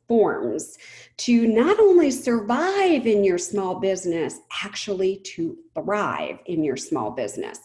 forms to not only survive in your small business, actually to thrive in your small business.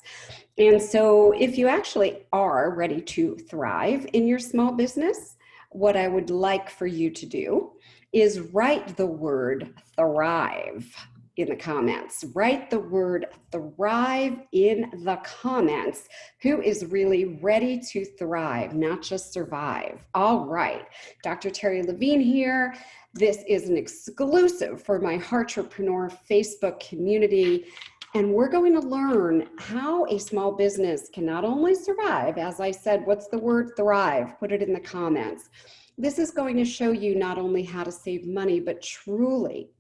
And so if you actually are ready to thrive in your small business, what I would like for you to do is write the word thrive in the comments. Write the word thrive in the comments. Who is really ready to thrive, not just survive? All right, Dr. Terry Levine here. This is an exclusive for my Heartrepreneur Facebook community. And we're going to learn how a small business can not only survive, as I said, what's the word thrive? Put it in the comments. This is going to show you not only how to save money, but truly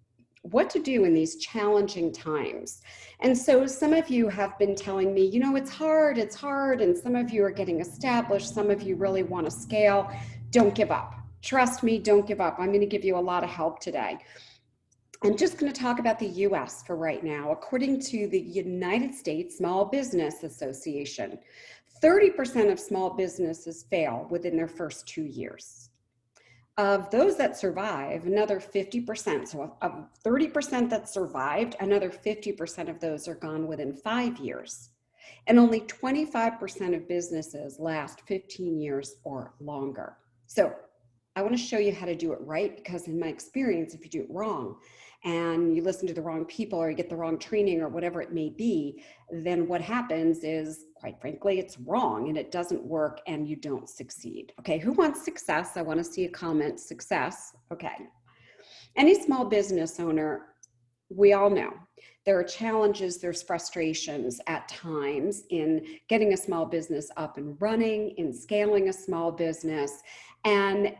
what to do in these challenging times. And so some of you have been telling me, it's hard. And some of you are getting established. Some of you really want to scale. Don't give up. Trust me, don't give up. I'm going to give you a lot of help today. I'm just going to talk about the U.S. for right now. According to the United States Small Business Association, 30% of small businesses fail within their first 2 years. Of those that survive, another 50%, so of 30% that survived, another 50% of those are gone within 5 years. And only 25% of businesses last 15 years or longer. So I want to show you how to do it right, because in my experience, if you do it wrong and you listen to the wrong people or you get the wrong training or whatever it may be, then what happens is, quite frankly, it's wrong and it doesn't work and you don't succeed. Okay, who wants success? I want to see a comment, success. Okay. Any small business owner, we all know there are challenges, there's frustrations at times in getting a small business up and running, in scaling a small business. And,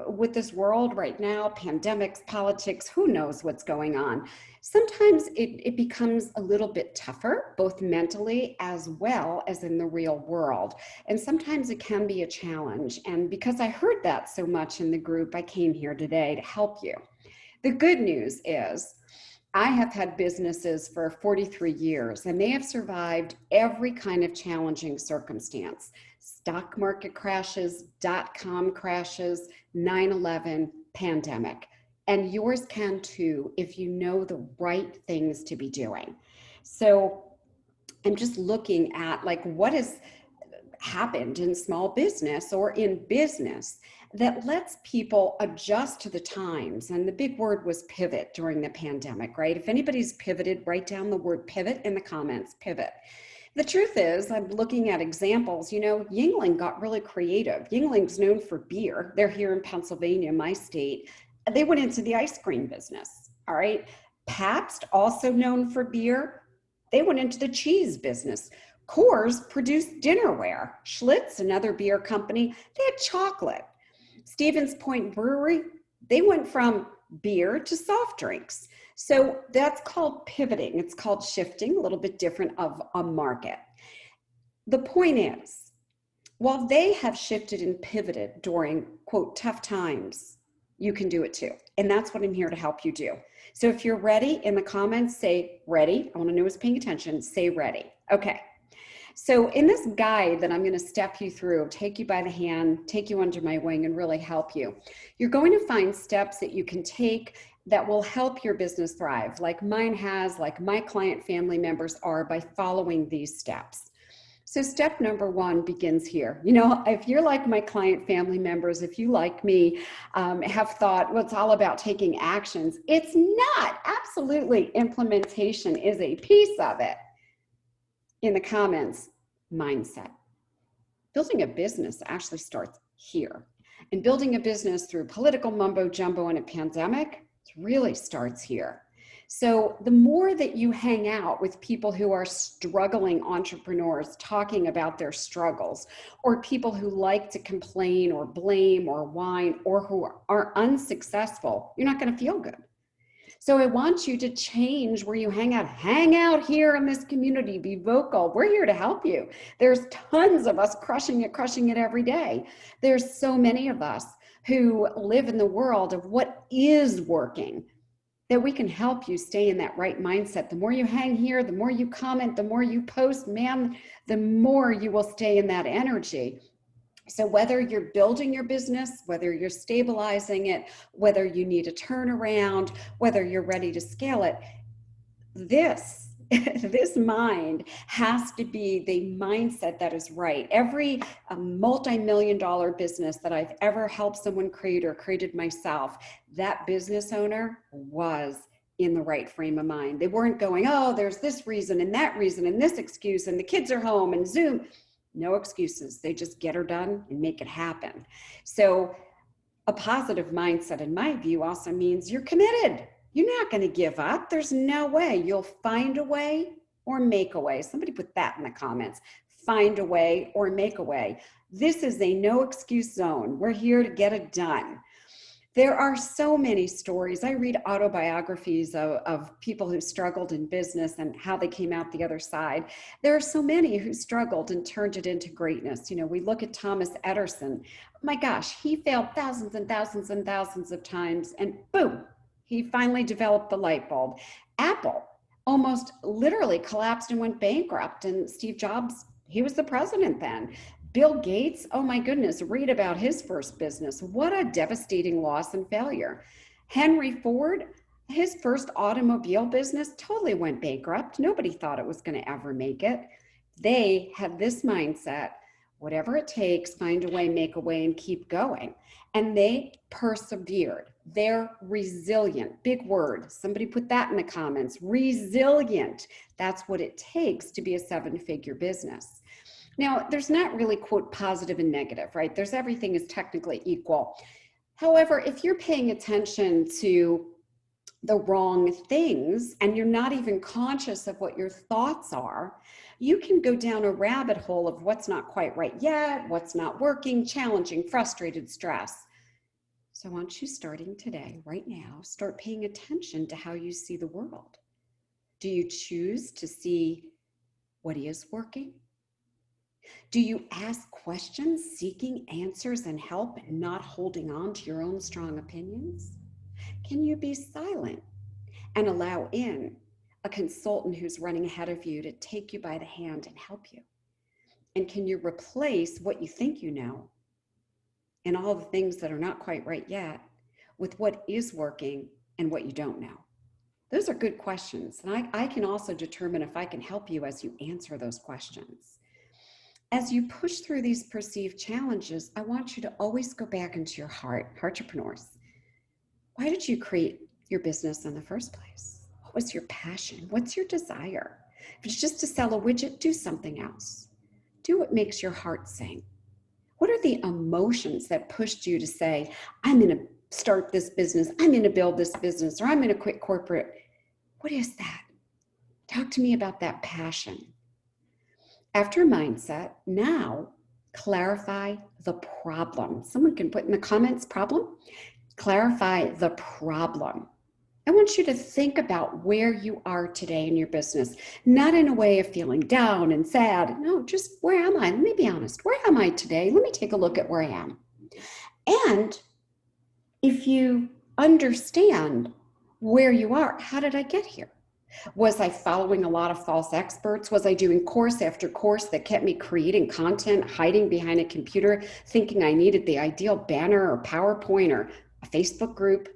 with this world right now, pandemics, politics, who knows what's going on? Sometimes it becomes a little bit tougher, both mentally as well as in the real world. And sometimes it can be a challenge. And because I heard that so much in the group, I came here today to help you. The good news is, I have had businesses for 43 years and they have survived every kind of challenging circumstance. Stock market crashes, .com crashes, 9/11, pandemic. And yours can too if you know the right things to be doing. So I'm just looking at what has happened in small business or in business that lets people adjust to the times. And the big word was pivot during the pandemic, right? If anybody's pivoted, write down the word pivot in the comments, pivot. The truth is, I'm looking at examples, Yuengling got really creative. Yuengling's known for beer. They're here in Pennsylvania, my state. They went into the ice cream business, all right? Pabst, also known for beer, they went into the cheese business. Coors produced dinnerware. Schlitz, another beer company, they had chocolate. Stevens Point Brewery, they went from beer to soft drinks. So that's called pivoting. It's called shifting, a little bit different of a market. The point is, while they have shifted and pivoted during, quote, tough times, you can do it too. And that's what I'm here to help you do. So if you're ready, in the comments, say ready. I want to know who's paying attention. Say ready. Okay. So in this guide that I'm going to step you through, take you by the hand, take you under my wing and really help you, you're going to find steps that you can take that will help your business thrive, like mine has, like my client family members are, by following these steps. So step number one begins here. If you're like my client family members, if you like me, have thought, well, it's all about taking actions. It's not. Absolutely. Implementation is a piece of it. In the comments, mindset. Building a business actually starts here. And building a business through political mumbo jumbo and a pandemic, it really starts here. So the more that you hang out with people who are struggling entrepreneurs talking about their struggles, or people who like to complain or blame or whine, or who are unsuccessful, you're not going to feel good. So I want you to change where you hang out. Hang out here in this community. Be vocal. We're here to help you. There's tons of us crushing it every day. There's so many of us who live in the world of what is working, that we can help you stay in that right mindset. The more you hang here, the more you comment, the more you post, man, the more you will stay in that energy. So whether you're building your business, whether you're stabilizing it, whether you need a turnaround, whether you're ready to scale it, this this mind has to be the mindset that is right. Every multi-million-dollar business that I've ever helped someone create or created myself, that business owner was in the right frame of mind. They weren't going, oh, there's this reason and that reason and this excuse and the kids are home and Zoom. No excuses. They just get her done and make it happen. So a positive mindset, in my view, also means you're committed. You're not going to give up. There's no way. You'll find a way or make a way. Somebody put that in the comments. Find a way or make a way. This is a no excuse zone. We're here to get it done. There are so many stories. I read autobiographies of people who struggled in business and how they came out the other side. There are so many who struggled and turned it into greatness. You know, we look at Thomas Edison. My gosh, he failed thousands and thousands and thousands of times, and boom, he finally developed the light bulb. Apple almost literally collapsed and went bankrupt, and Steve Jobs, he was the president then. Bill Gates, oh my goodness, read about his first business. What a devastating loss and failure. Henry Ford, his first automobile business totally went bankrupt. Nobody thought it was going to ever make it. They had this mindset, whatever it takes, find a way, make a way, and keep going. And they persevered. They're resilient. Big word. Somebody put that in the comments. Resilient. That's what it takes to be a seven-figure business. Now, there's not really, quote, positive and negative, right? There's everything is technically equal. However, if you're paying attention to the wrong things and you're not even conscious of what your thoughts are, you can go down a rabbit hole of what's not quite right yet, what's not working, challenging, frustrated, stress. So I want you starting today, right now, start paying attention to how you see the world. Do you choose to see what is working? Do you ask questions, seeking answers and help, and not holding on to your own strong opinions? Can you be silent and allow in a consultant who's running ahead of you to take you by the hand and help you? And can you replace what you think you know and all the things that are not quite right yet with what is working and what you don't know? Those are good questions. And I can also determine if I can help you as you answer those questions. As you push through these perceived challenges, I want you to always go back into your heart, entrepreneurs. Why did you create your business in the first place? What was your passion? What's your desire? If it's just to sell a widget, do something else. Do what makes your heart sing. What are the emotions that pushed you to say, I'm going to start this business, I'm going to build this business, or I'm going to quit corporate? What is that? Talk to me about that passion. After mindset, now clarify the problem. Someone can put in the comments problem. Clarify the problem. I want you to think about where you are today in your business, not in a way of feeling down and sad. No, just where am I? Let me be honest. Where am I today? Let me take a look at where I am. And if you understand where you are, how did I get here? Was I following a lot of false experts? Was I doing course after course that kept me creating content, hiding behind a computer, thinking I needed the ideal banner or PowerPoint or a Facebook group?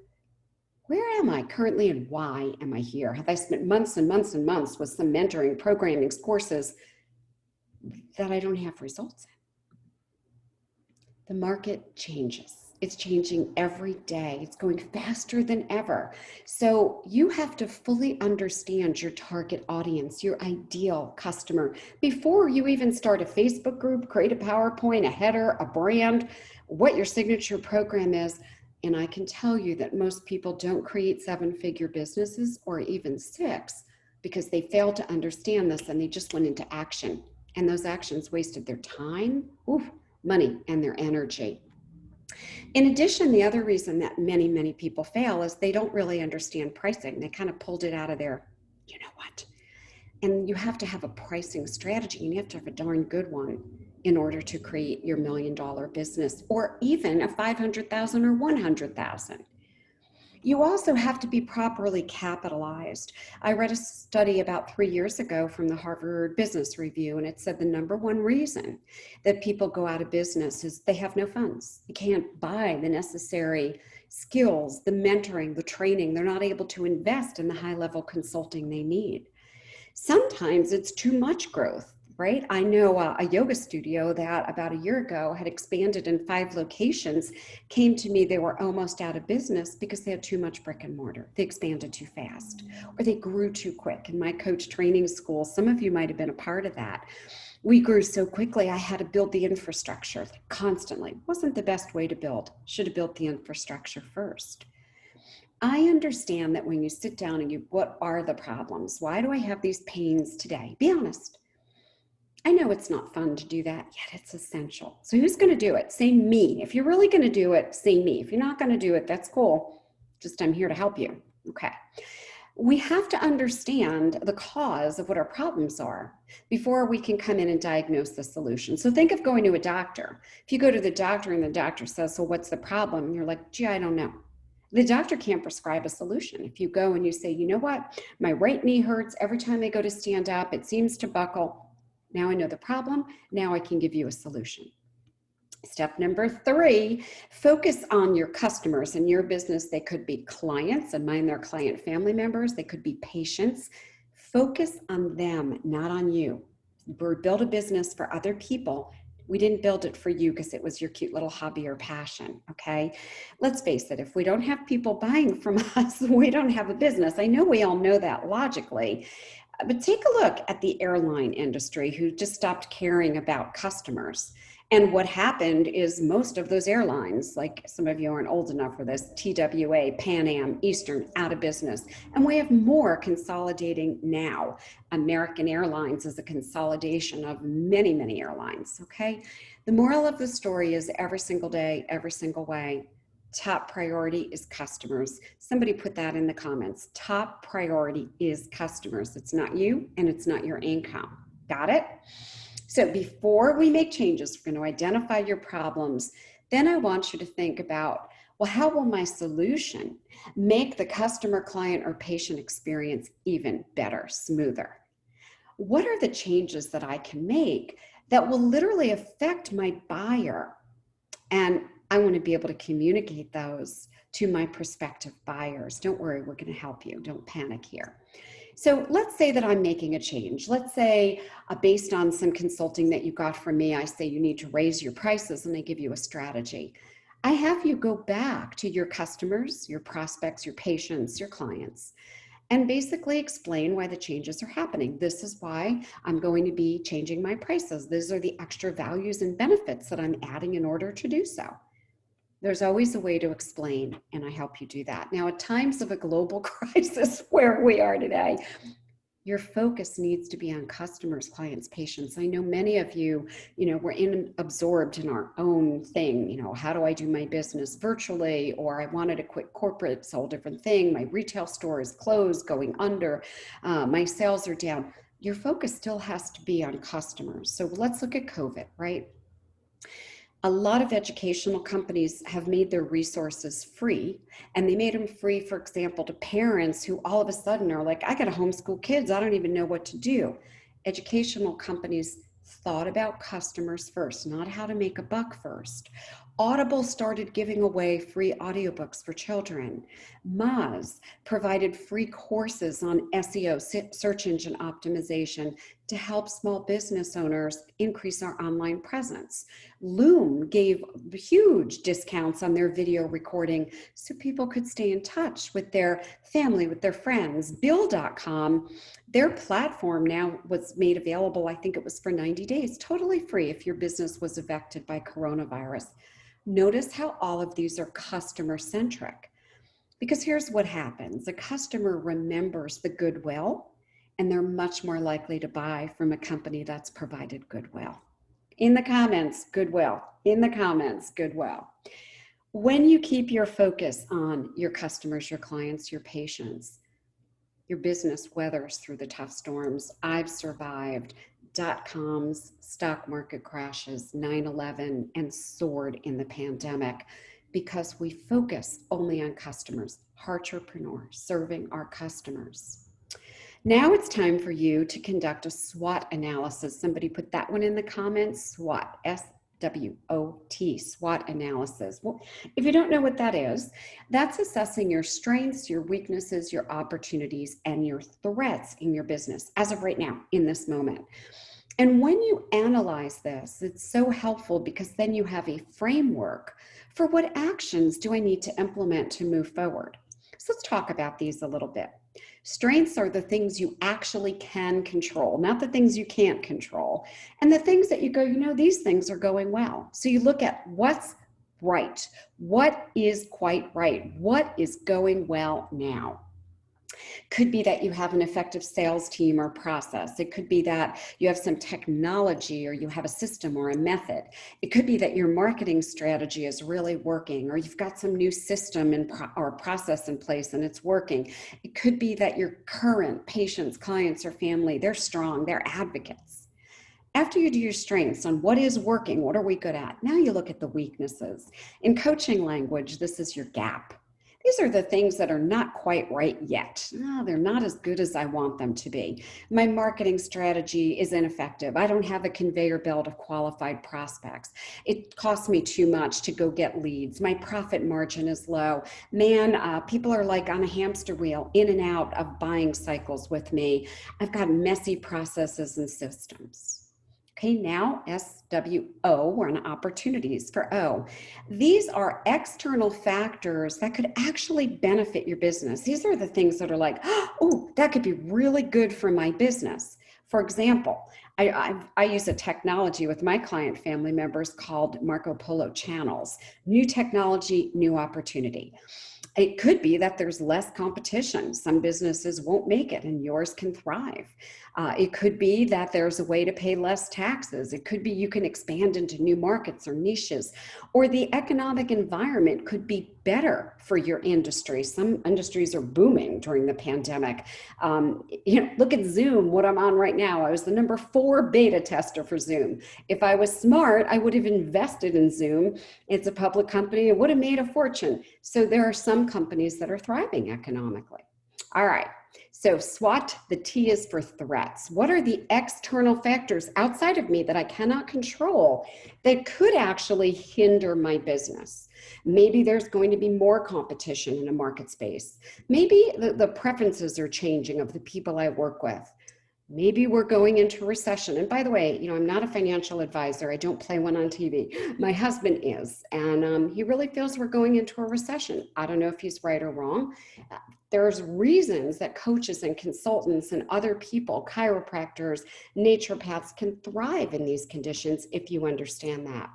Where am I currently and why am I here? Have I spent months and months and months with some mentoring, programming, courses that I don't have results in? The market changes. It's changing every day. It's going faster than ever. So you have to fully understand your target audience, your ideal customer, before you even start a Facebook group, create a PowerPoint, a header, a brand, what your signature program is. And I can tell you that most people don't create seven-figure businesses or even six because they failed to understand this and they just went into action. And those actions wasted their time, money, and their energy. In addition, the other reason that many people fail is they don't really understand pricing. They kind of pulled it out of their, you know what? And you have to have a pricing strategy, and you have to have a darn good one in order to create your $1 million business, or even a $500,000 or $100,000. You also have to be properly capitalized. I read a study about 3 years ago from the Harvard Business Review, and it said the number one reason that people go out of business is they have no funds. You can't buy the necessary skills, the mentoring, the training. They're not able to invest in the high-level consulting they need. Sometimes it's too much growth, right? I know a yoga studio that about a year ago had expanded in 5 locations, came to me, they were almost out of business because they had too much brick and mortar. They expanded too fast, or they grew too quick. In my coach training school, some of you might have been a part of that. We grew so quickly, I had to build the infrastructure constantly. It wasn't the best way to build. Should have built the infrastructure first. I understand that when you sit down and what are the problems? Why do I have these pains today? Be honest. I know it's not fun to do that, yet it's essential. So who's going to do it? Say me. If you're really going to do it, say me. If you're not going to do it, that's cool. Just I'm here to help you. Okay. We have to understand the cause of what our problems are before we can come in and diagnose the solution. So think of going to a doctor. If you go to the doctor and the doctor says, so what's the problem? And you're like, gee, I don't know. The doctor can't prescribe a solution. If you go and you say, you know what, my right knee hurts every time I go to stand up, it seems to buckle. Now I know the problem. Now I can give you a solution. Step number 3, focus on your customers in your business. They could be clients, and mine, they're client family members. They could be patients. Focus on them, not on you. Build a business for other people. We didn't build it for you because it was your cute little hobby or passion, okay? Let's face it, if we don't have people buying from us, we don't have a business. I know we all know that logically, but take a look at the airline industry who just stopped caring about customers. And what happened is most of those airlines, like some of you aren't old enough for this, TWA, Pan Am, Eastern, out of business. And we have more consolidating now. American Airlines is a consolidation of many, many airlines, okay? The moral of the story is every single day, every single way, top priority is customers. Somebody put that in the comments. Top priority is customers. It's not you and it's not your income. Got it? So before we make changes, we're going to identify your problems. Then I want you to think about, well, how will my solution make the customer, client, or patient experience even better, smoother? What are the changes that I can make that will literally affect my buyer? And I want to be able to communicate those to my prospective buyers. Don't worry, we're going to help you. Don't panic here. So let's say that I'm making a change. Let's say based on some consulting that you got from me, I say you need to raise your prices and I give you a strategy. I have you go back to your customers, your prospects, your patients, your clients, and basically explain why the changes are happening. This is why I'm going to be changing my prices. These are the extra values and benefits that I'm adding in order to do so. There's always a way to explain, and I help you do that. Now, at times of a global crisis where we are today, your focus needs to be on customers, clients, patients. I know many of you, we're absorbed in our own thing. How do I do my business virtually? Or I wanted to quit corporate, it's a whole different thing. My retail store is closed, going under. My sales are down. Your focus still has to be on customers. So let's look at COVID, right? A lot of educational companies have made their resources free, and they made them free, for example, to parents who all of a sudden are like, I got to homeschool kids. I don't even know what to do. Educational companies thought about customers first, not how to make a buck first. Audible started giving away free audiobooks for children. Moz provided free courses on SEO, search engine optimization, to help small business owners increase our online presence. Loom gave huge discounts on their video recording so people could stay in touch with their family, with their friends. Bill.com, their platform now was made available, I think it was for 90 days, totally free if your business was affected by coronavirus. Notice how all of these are customer centric, because here's what happens. A customer remembers the goodwill, and they're much more likely to buy from a company that's provided goodwill. In the comments, goodwill. In the comments, goodwill. When you keep your focus on your customers, your clients, your patients, your business weathers through the tough storms. I've survived dot-coms, stock market crashes, 9/11, and soared in the pandemic because we focus only on customers, entrepreneur, serving our customers. Now it's time for you to conduct a SWOT analysis. Somebody put that one in the comments, SWOT, SWOT, SWOT analysis. Well, if you don't know what that is, that's assessing your strengths, your weaknesses, your opportunities, and your threats in your business as of right now, in this moment. And when you analyze this, it's so helpful because then you have a framework for what actions do I need to implement to move forward. So let's talk about these a little bit. Strengths are the things you actually can control, not the things you can't control. And the things that you go, these things are going well. So you look at what's right, what is quite right, what is going well now. Could be that you have an effective sales team or process. It could be that you have some technology or you have a system or a method. It could be that your marketing strategy is really working, or you've got some new system or process in place and it's working. It could be that your current patients, clients, or family, they're strong, they're advocates. After you do your strengths on what is working, what are we good at? Now you look at the weaknesses. In coaching language, this is your gap. These are the things that are not quite right yet. They're not as good as I want them to be. My marketing strategy is ineffective. I don't have a conveyor belt of qualified prospects. It costs me too much to go get leads. My profit margin is low. People are like on a hamster wheel, in and out of buying cycles with me. I've got messy processes and systems. Okay, now SWO, we're on opportunities for O. These are external factors that could actually benefit your business. These are the things that are like, oh, that could be really good for my business. For example, I use a technology with my client family members called Marco Polo channels. New technology, new opportunity. It could be that there's less competition. Some businesses won't make it and yours can thrive. It could be that there's a way to pay less taxes. It could be you can expand into new markets or niches, or the economic environment could be better for your industry. Some industries are booming during the pandemic. Look at Zoom, what I'm on right now. I was the number 4 beta tester for Zoom. If I was smart, I would have invested in Zoom. It's a public company. It would have made a fortune. So there are some companies that are thriving economically. All right. So SWOT, the T is for threats. What are the external factors outside of me that I cannot control that could actually hinder my business? Maybe there's going to be more competition in a market space. Maybe the preferences are changing of the people I work with. Maybe we're going into recession. And by the way, I'm not a financial advisor. I don't play one on TV. My husband is, and he really feels we're going into a recession. I don't know if he's right or wrong. There's reasons that coaches and consultants and other people, chiropractors, naturopaths can thrive in these conditions if you understand that.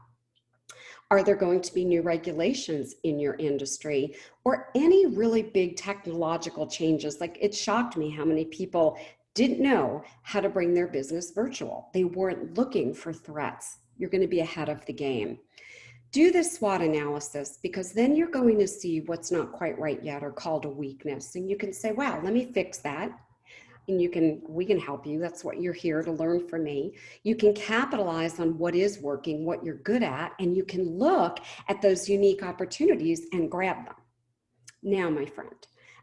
Are there going to be new regulations in your industry or any really big technological changes? Like, it shocked me how many people didn't know how to bring their business virtual. They weren't looking for threats. You're going to be ahead of the game. Do this SWOT analysis, because then you're going to see what's not quite right yet or called a weakness. And you can say, wow, let me fix that. And we can help you. That's what you're here to learn from me. You can capitalize on what is working, what you're good at, and you can look at those unique opportunities and grab them. Now, my friend,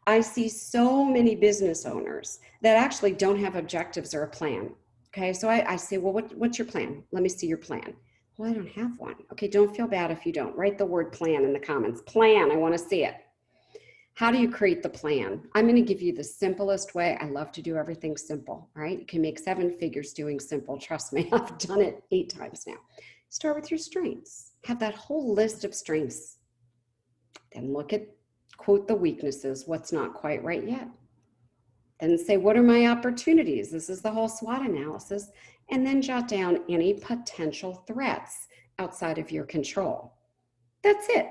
I see so many business owners that actually don't have objectives or a plan. Okay, so I say, well, what's your plan? Let me see your plan. Well, I don't have one. Okay, don't feel bad if you don't. Write the word plan in the comments. Plan, I want to see it. How do you create the plan? I'm going to give you the simplest way. I love to do everything simple, right? You can make 7 figures doing simple. Trust me, I've done it 8 times now. Start with your strengths. Have that whole list of strengths. Then look at, quote, the weaknesses, what's not quite right yet. Then say, what are my opportunities? This is the whole SWOT analysis. And then jot down any potential threats outside of your control. That's it.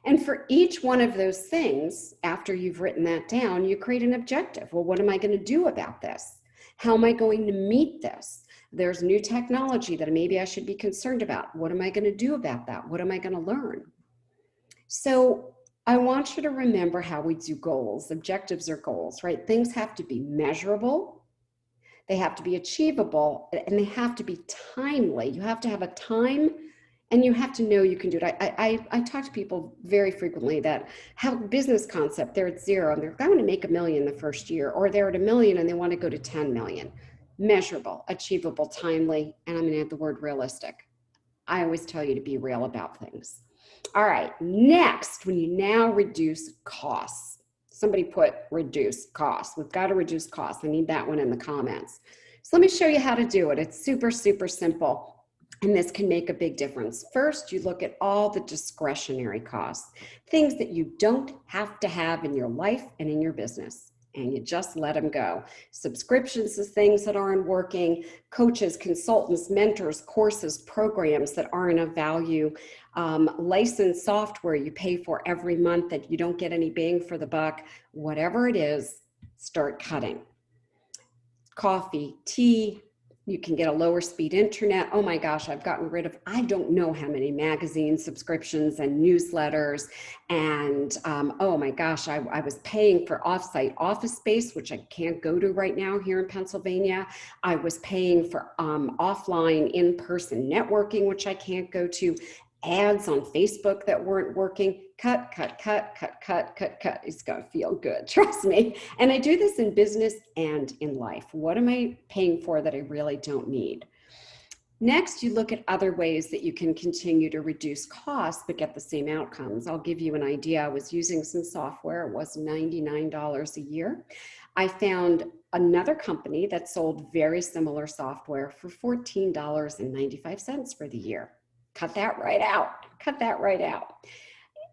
And for each one of those things, after you've written that down, you create an objective. Well, what am I going to do about this? How am I going to meet this? There's new technology that maybe I should be concerned about. What am I going to do about that? What am I going to learn? So I want you to remember how we do goals. Objectives are goals, right? Things have to be measurable. They have to be achievable, and they have to be timely. You have to have a time And you have to know you can do it. I talk to people very frequently that have a business concept, they're at zero and they're going to make $1 million the first year, or they're at $1 million and they want to go to 10 million. Measurable, achievable, timely, and I'm going to add the word realistic. I always tell you to be real about things. All right, next, when you now reduce costs. Somebody put reduce costs. We've got to reduce costs. I need that one in the comments. So let me show you how to do it. It's super, super simple. And this can make a big difference. First, you look at all the discretionary costs, things that you don't have to have in your life and in your business, and you just let them go. Subscriptions to things that aren't working, coaches, consultants, mentors, courses, programs that aren't of value, licensed software you pay for every month that you don't get any bang for the buck, whatever it is, start cutting. Coffee, tea, you can get a lower speed internet. Oh my gosh, I've gotten rid of, I don't know how many magazine subscriptions and newsletters. And oh my gosh, I was paying for offsite office space, which I can't go to right now here in Pennsylvania. I was paying for offline in-person networking, which I can't go to. Ads on Facebook that weren't working. Cut. It's going to feel good. Trust me. And I do this in business and in life. What am I paying for that I really don't need? Next, you look at other ways that you can continue to reduce costs but get the same outcomes. I'll give you an idea. I was using some software. It was $99 a year. I found another company that sold very similar software for $14.95 for the year. Cut that right out. Cut that right out.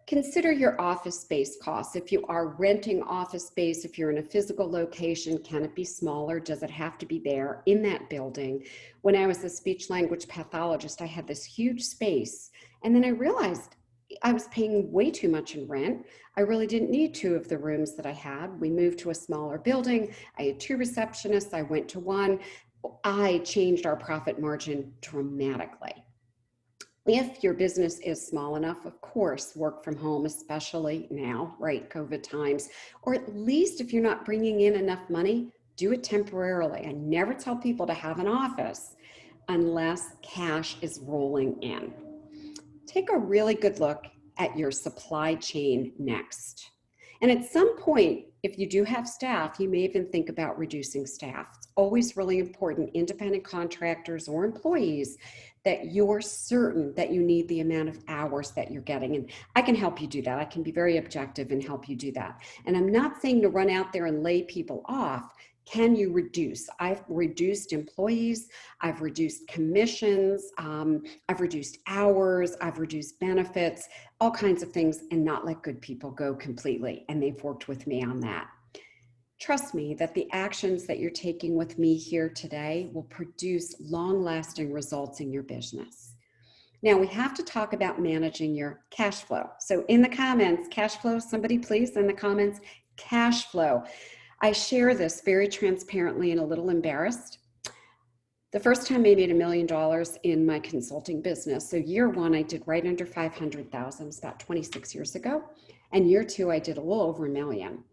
Consider your office space costs. If you are renting office space, if you're in a physical location, can it be smaller? Does it have to be there in that building? When I was a speech language pathologist, I had this huge space, and then I realized I was paying way too much in rent. I really didn't need 2 of the rooms that I had. We moved to a smaller building. I had 2 receptionists. I went to 1. I changed our profit margin dramatically. If your business is small enough, of course, work from home, especially now, right, COVID times, or at least if you're not bringing in enough money, do it temporarily. I never tell people to have an office unless cash is rolling in. Take a really good look at your supply chain next. And at some point, if you do have staff, you may even think about reducing staff. It's always really important, independent contractors or employees, that you're certain that you need the amount of hours that you're getting. And I can help you do that. I can be very objective and help you do that. And I'm not saying to run out there and lay people off. Can you reduce? I've reduced employees, I've reduced commissions, I've reduced hours, I've reduced benefits, all kinds of things, and not let good people go completely. And they've worked with me on that. Trust me that the actions that you're taking with me here today will produce long-lasting results in your business. Now we have to talk about managing your cash flow. So in the comments, cash flow, somebody please in the comments, cash flow. I share this very transparently and a little embarrassed. The first time I made $1 million in my consulting business, so year 1, I did right under 500,000, it was about 26 years ago. And year 2, I did a little over $1 million.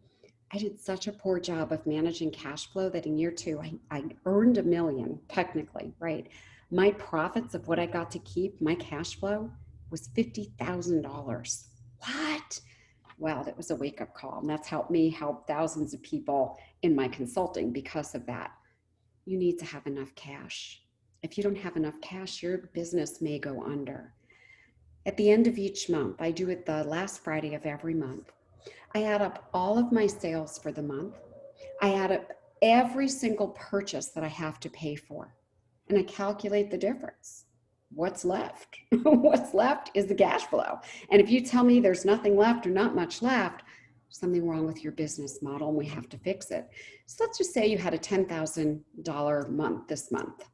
I did such a poor job of managing cash flow that in year 2, I earned $1 million, technically, right? My profits of what I got to keep, my cash flow was $50,000. What? Well, that was a wake-up call, and that's helped me help thousands of people in my consulting because of that. You need to have enough cash. If you don't have enough cash, your business may go under. At the end of each month, I do it the last Friday of every month, I add up all of my sales for the month. I add up every single purchase that I have to pay for, and I calculate the difference. What's left? What's left is the cash flow. And if you tell me there's nothing left or not much left, something wrong with your business model and we have to fix it. So let's just say you had a $10,000 month this month,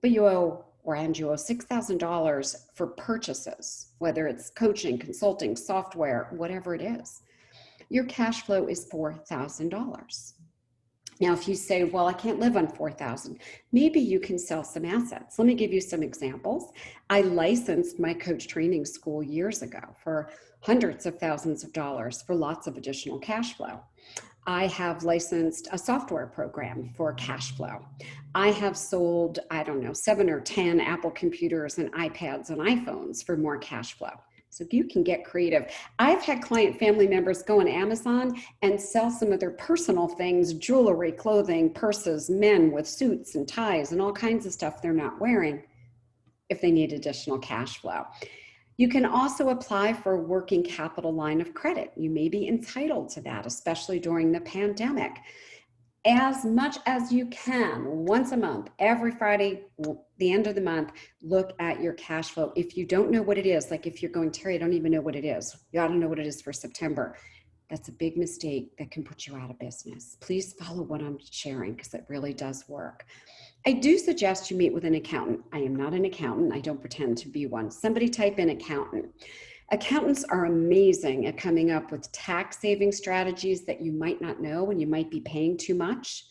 but you owe $6,000 for purchases, whether it's coaching, consulting, software, whatever it is. Your cash flow is $4,000. Now, if you say, well, I can't live on $4,000, maybe you can sell some assets. Let me give you some examples. I licensed my coach training school years ago for hundreds of thousands of dollars for lots of additional cash flow. I have licensed a software program for cash flow. I have sold, I don't know, 7 or 10 Apple computers and iPads and iPhones for more cash flow. So you can get creative. I've had client family members go on Amazon and sell some of their personal things, jewelry, clothing, purses, men with suits and ties and all kinds of stuff they're not wearing if they need additional cash flow. You can also apply for a working capital line of credit. You may be entitled to that, especially during the pandemic. As much as you can, once a month, every Friday, the end of the month, look at your cash flow. If you don't know what it is, like if you're going, Terry, I don't even know what it is. You ought to know what it is for September. That's a big mistake that can put you out of business. Please follow what I'm sharing because it really does work. I do suggest you meet with an accountant. I am not an accountant. I don't pretend to be one. Somebody type in accountant. Accountants are amazing at coming up with tax saving strategies that you might not know when you might be paying too much.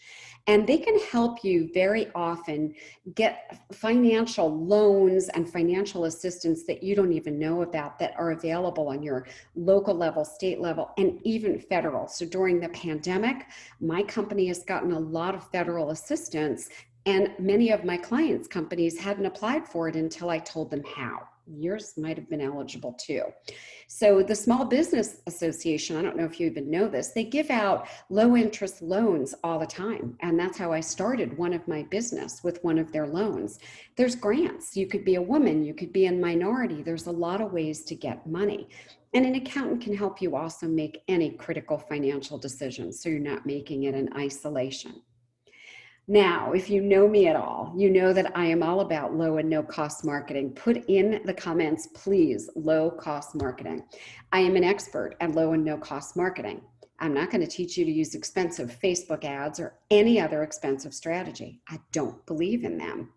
And they can help you very often get financial loans and financial assistance that you don't even know about that are available on your local level, state level, and even federal. So during the pandemic, my company has gotten a lot of federal assistance, and many of my clients' companies hadn't applied for it until I told them how. Yours might have been eligible too. So the Small Business Association, I don't know if you even know this, they give out low interest loans all the time. And that's how I started one of my business, with one of their loans. There's grants. You could be a woman, you could be a minority. There's a lot of ways to get money. And an accountant can help you also make any critical financial decisions so you're not making it in isolation. Now, if you know me at all, you know that I am all about low and no cost marketing. Put in the comments, please, low cost marketing. I am an expert at low and no cost marketing. I'm not going to teach you to use expensive Facebook ads or any other expensive strategy. I don't believe in them.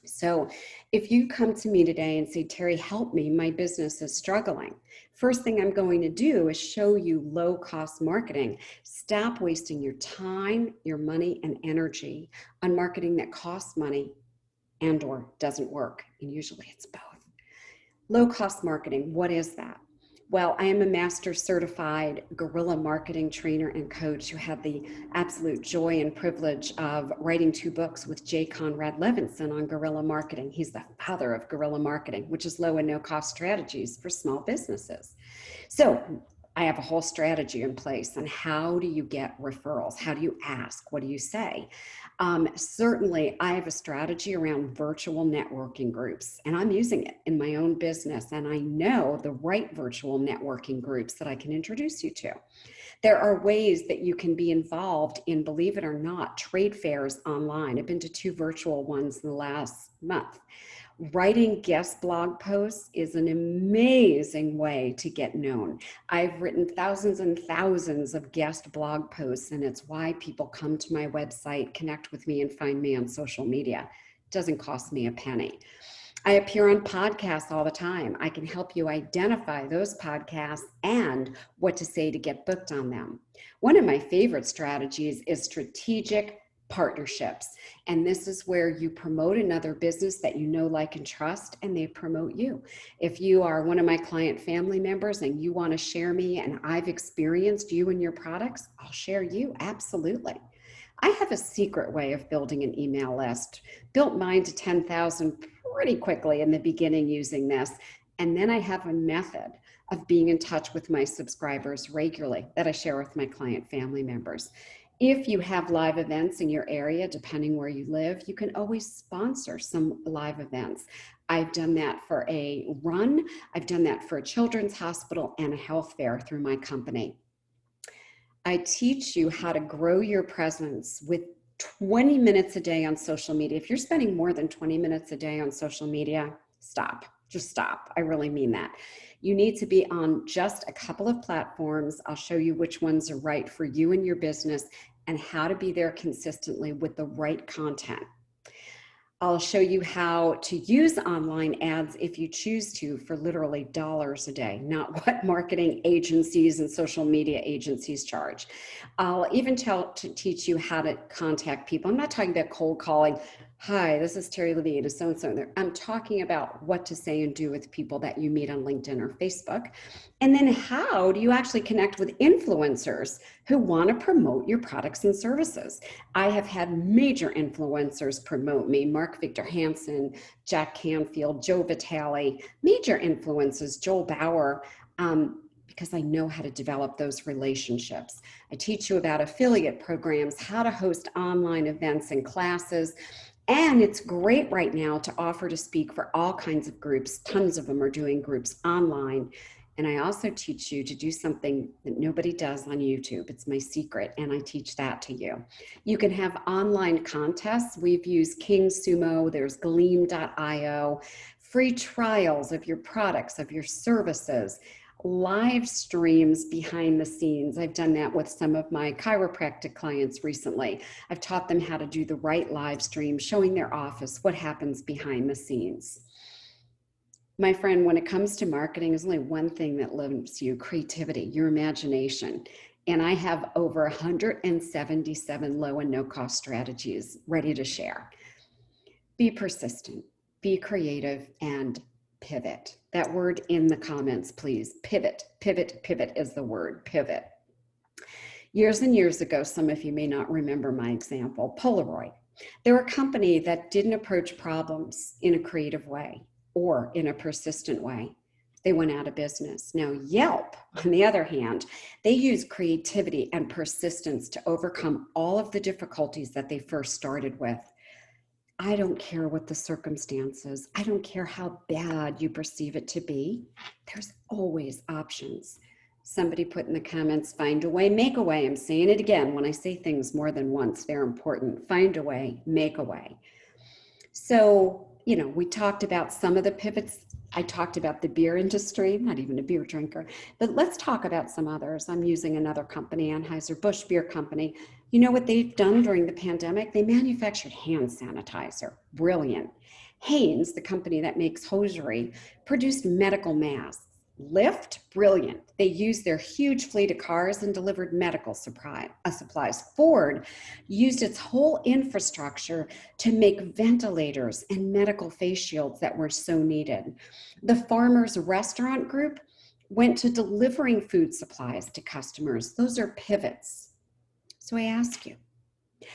So if you come to me today and say, Terry, help me, my business is struggling. First thing I'm going to do is show you low cost marketing. Stop wasting your time, your money, and energy on marketing that costs money and or doesn't work. And usually it's both. Low cost marketing, what is that? Well, I am a master certified guerrilla marketing trainer and coach who had the absolute joy and privilege of writing 2 books with J. Conrad Levinson on guerrilla marketing. He's the father of guerrilla marketing, which is low and no cost strategies for small businesses. So I have a whole strategy in place on how do you get referrals? How do you ask? What do you say? Certainly, I have a strategy around virtual networking groups, and I'm using it in my own business, and I know the right virtual networking groups that I can introduce you to. There are ways that you can be involved in, believe it or not, trade fairs online. I've been to 2 virtual ones in the last month. Writing guest blog posts is an amazing way to get known. I've written thousands and thousands of guest blog posts, and it's why people come to my website, connect with me, and find me on social media. It doesn't cost me a penny. I appear on podcasts all the time. I can help you identify those podcasts and what to say to get booked on them. One of my favorite strategies is strategic partnerships. And this is where you promote another business that you know, like, and trust, and they promote you. If you are one of my client family members and you want to share me and I've experienced you and your products, I'll share you. Absolutely. I have a secret way of building an email list. Built mine to 10,000 pretty quickly in the beginning using this. And then I have a method of being in touch with my subscribers regularly that I share with my client family members. If you have live events in your area, depending where you live, you can always sponsor some live events. I've done that for a run. I've done that for a children's hospital and a health fair through my company. I teach you how to grow your presence with 20 minutes a day on social media. If you're spending more than 20 minutes a day on social media, stop. Just stop. I really mean that. You need to be on just a couple of platforms. I'll show you which ones are right for you and your business and how to be there consistently with the right content. I'll show you how to use online ads if you choose to for literally dollars a day, not what marketing agencies and social media agencies charge. I'll even teach you how to contact people. I'm not talking about cold calling. Hi, this is Terry Levine, a so-and-so. I'm talking about what to say and do with people that you meet on LinkedIn or Facebook. And then how do you actually connect with influencers who want to promote your products and services? I have had major influencers promote me, Mark Victor Hansen, Jack Canfield, Joe Vitale, major influencers, Joel Bauer, because I know how to develop those relationships. I teach you about affiliate programs, how to host online events and classes. And it's great right now to offer to speak for all kinds of groups. Tons of them are doing groups online. And I also teach you to do something that nobody does on YouTube. It's my secret, and I teach that to you. You can have online contests. We've used King Sumo, there's Gleam.io, free trials of your products, of your services, live streams behind the scenes. I've done that with some of my chiropractic clients recently. I've taught them how to do the right live stream, showing their office what happens behind the scenes. My friend, when it comes to marketing, there's only one thing that limits you: creativity, your imagination. And I have over 177 low and no cost strategies ready to share. Be persistent, be creative, and pivot. That word in the comments, please. Pivot, pivot, pivot is the word, pivot. Years and years ago, some of you may not remember my example, Polaroid. They're a company that didn't approach problems in a creative way or in a persistent way. They went out of business. Now, Yelp, on the other hand, they use creativity and persistence to overcome all of the difficulties that they first started with. I don't care what the circumstances. I don't care how bad you perceive it to be. There's always options. Somebody put in the comments, find a way, make a way. I'm saying it again. When I say things more than once, they're important. Find a way, make a way. So, we talked about some of the pivots. I talked about the beer industry, not even a beer drinker, but let's talk about some others. I'm using another company, Anheuser-Busch Beer Company. You know what they've done during the pandemic? They manufactured hand sanitizer. Brilliant. Hanes, the company that makes hosiery, produced medical masks. Lyft, brilliant. They used their huge fleet of cars and delivered medical supplies. Ford used its whole infrastructure to make ventilators and medical face shields that were so needed. The Farmers Restaurant Group went to delivering food supplies to customers. Those are pivots. So I ask you,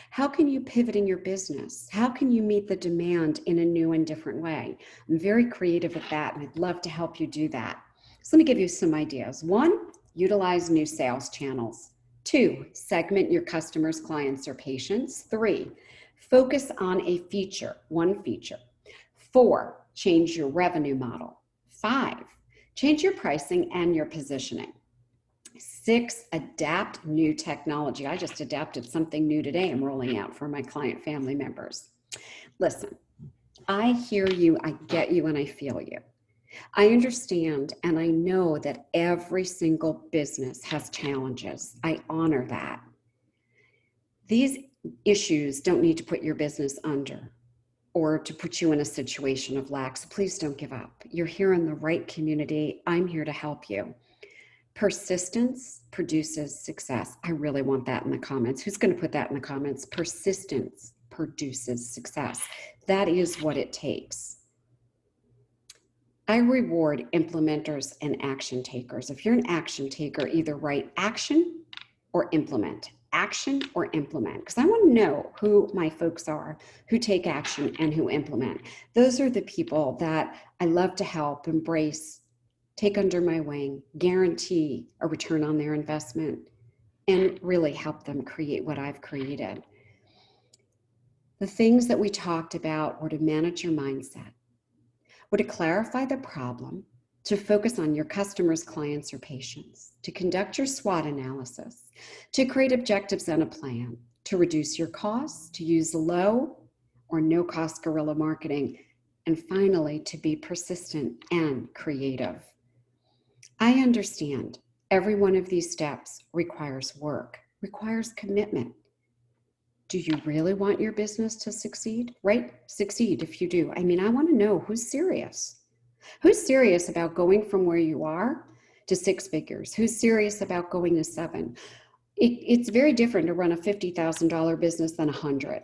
how can you pivot in your business? How can you meet the demand in a new and different way? I'm very creative at that, and I'd love to help you do that. So let me give you some ideas. 1, utilize new sales channels. 2, segment your customers, clients, or patients. 3, focus on a feature, one feature. 4, change your revenue model. 5, change your pricing and your positioning. 6, adapt new technology. I just adapted something new today I'm rolling out for my client family members. Listen, I hear you, I get you, and I feel you. I understand, and I know that every single business has challenges. I honor that. These issues don't need to put your business under or to put you in a situation of lack. So please don't give up. You're here in the right community. I'm here to help you. Persistence produces success. I really want that in the comments. Who's going to put that in the comments? Persistence produces success. That is what it takes. I reward implementers and action takers. If you're an action taker, either write action or implement. Action or implement. Because I want to know who my folks are, who take action and who implement. Those are the people that I love to help, embrace, take under my wing, guarantee a return on their investment, and really help them create what I've created. The things that we talked about were to manage your mindset, were to clarify the problem, to focus on your customers, clients, or patients, to conduct your SWOT analysis, to create objectives and a plan, to reduce your costs, to use low or no cost guerrilla marketing, and finally, to be persistent and creative. I understand every one of these steps requires work, requires commitment. Do you really want your business to succeed? Right? Succeed if you do. I want to know who's serious. Who's serious about going from where you are to 6 figures? Who's serious about going to 7? It's very different to run a $50,000 business than 100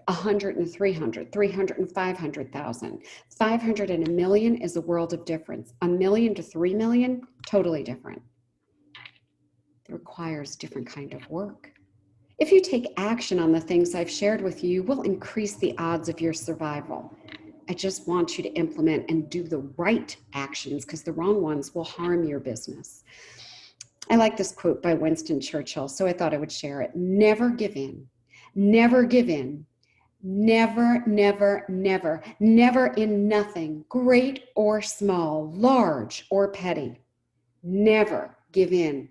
and 300, 300 and 500,000. 500 and a million is a world of difference. A million to 3 million, totally different. It requires different kind of work. If you take action on the things I've shared with you, will increase the odds of your survival. I just want you to implement and do the right actions, because the wrong ones will harm your business. I like this quote by Winston Churchill, so I thought I would share it. Never give in. Never give in. Never, never, never, never in nothing, great or small, large or petty. Never give in,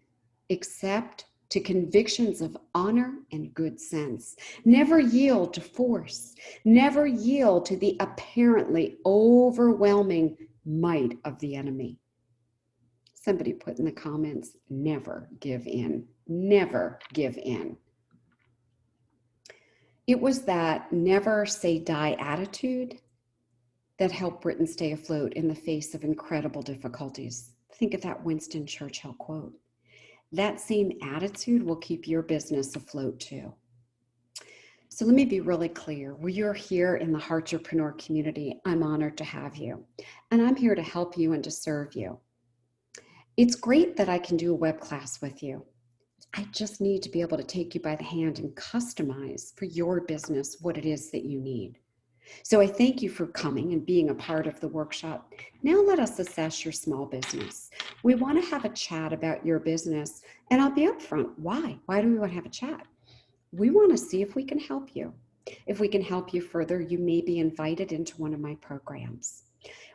except to convictions of honor and good sense. Never yield to force. Never yield to the apparently overwhelming might of the enemy. Somebody put in the comments, never give in. Never give in. It was that never say die attitude that helped Britain stay afloat in the face of incredible difficulties. Think of that Winston Churchill quote. That same attitude will keep your business afloat too. So let me be really clear. When you're here in the Heartrepreneur community, I'm honored to have you. And I'm here to help you and to serve you. It's great that I can do a web class with you. I just need to be able to take you by the hand and customize for your business what it is that you need. So I thank you for coming and being a part of the workshop. Now let us assess your small business. We want to have a chat about your business, and I'll be upfront. Why? Why do we want to have a chat? We want to see if we can help you. If we can help you further, you may be invited into one of my programs.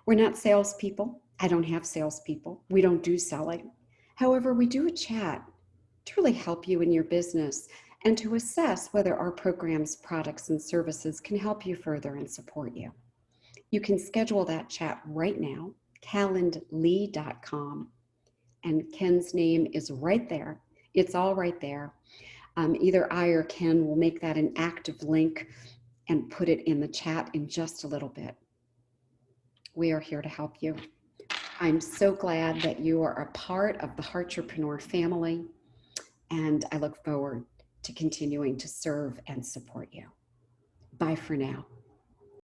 We're not salespeople. I don't have salespeople. We don't do selling. However, we do a chat to really help you in your business and to assess whether our programs, products, and services can help you further and support you. You can schedule that chat right now, calendly.com, and Ken's name is right there. It's all right there. Either I or Ken will make that an active link and put it in the chat in just a little bit. We are here to help you. I'm so glad that you are a part of the Heartrepreneur family, and I look forward to continuing to serve and support you. Bye for now.